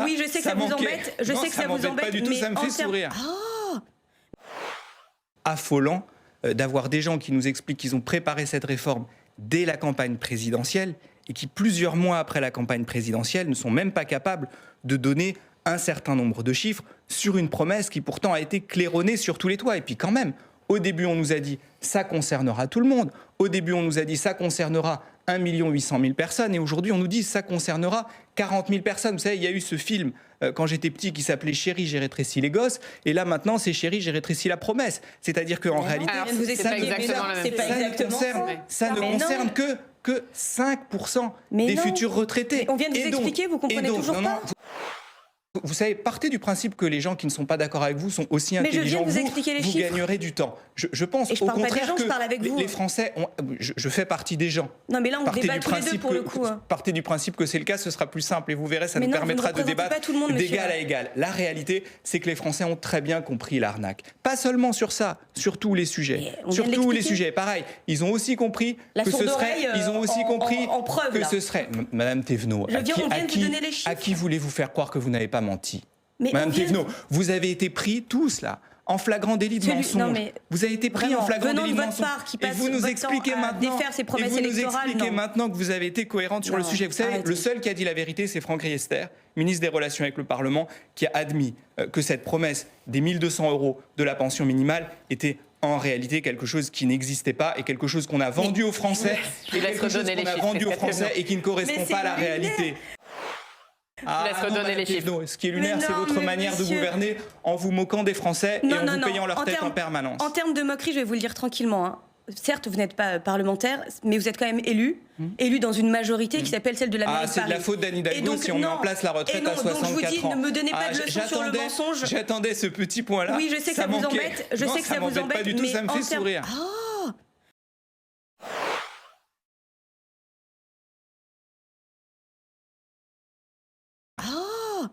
Oui, je sais que ça vous embête. Je sais que ça vous embête. Pas du tout, ça me fait sourire. Affolant d'avoir des gens qui nous expliquent qu'ils ont préparé cette réforme dès la campagne présidentielle et qui, plusieurs mois après la campagne présidentielle, ne sont même pas capables de donner un certain nombre de chiffres sur une promesse qui pourtant a été claironnée sur tous les toits. Et puis quand même, au début, on nous a dit « ça concernera tout le monde ». Au début, on nous a dit « ça concernera 1 800 000 personnes ». Et aujourd'hui, on nous dit « ça concernera 40 000 personnes ». Vous savez, il y a eu ce film quand j'étais petit qui s'appelait « Chérie, j'ai rétréci les gosses ». Et là, maintenant, c'est « Chérie, j'ai rétréci la promesse ». C'est-à-dire qu'en réalité, ça ne concerne que 5% des futurs retraités. Mais on vient de vous expliquer, vous comprenez toujours pas. Vous savez, partez du principe que les gens qui ne sont pas d'accord avec vous sont aussi intelligents que vous gagnerez du temps. Je pense au contraire que les Français je fais partie des gens. Non, mais là, on débat tous les deux pour le coup. Partez du principe que c'est le cas, ce sera plus simple et vous verrez, ça nous permettra de débattre d'égal à égal. La réalité, c'est que les Français ont très bien compris l'arnaque. Pas seulement sur ça, sur tous les sujets. Sur tous les sujets. Pareil, ils ont aussi compris que ce serait... Ils ont aussi compris que ce serait... Madame Thévenot, à qui voulez-vous faire croire que vous n'avez pas menti? Madame Thévenot, vous avez été pris tous là en flagrant délit de mensonge. Vous avez été pris en flagrant délit de mensonge. Et vous nous expliquez maintenant que vous avez été cohérente sur le sujet. Vous savez, le seul qui a dit la vérité, c'est Franck Riester, ministre des Relations avec le Parlement, qui a admis que cette promesse des 1 200 € de la pension minimale était en réalité quelque chose qui n'existait pas et quelque chose qu'on a vendu aux Français et quelque chose qu'on a vendu aux Français et qui ne correspond pas à la réalité. Les chiffres. Ce qui est lunaire, c'est votre manière de gouverner en vous moquant des Français et en vous payant leur tête en permanence. En termes de moquerie, je vais vous le dire tranquillement. Certes, vous n'êtes pas parlementaire, mais vous êtes quand même élu dans une majorité qui s'appelle celle de la mairie de Paris. C'est de la faute d'Anne Hidalgo si on met en place la retraite à 64 ans. Donc je vous dis, ne me donnez pas de leçons sur le mensonge. J'attendais ce petit point-là. Oui, je sais que ça vous embête. Je sais que ça vous embête. Pas du tout, ça me fait sourire.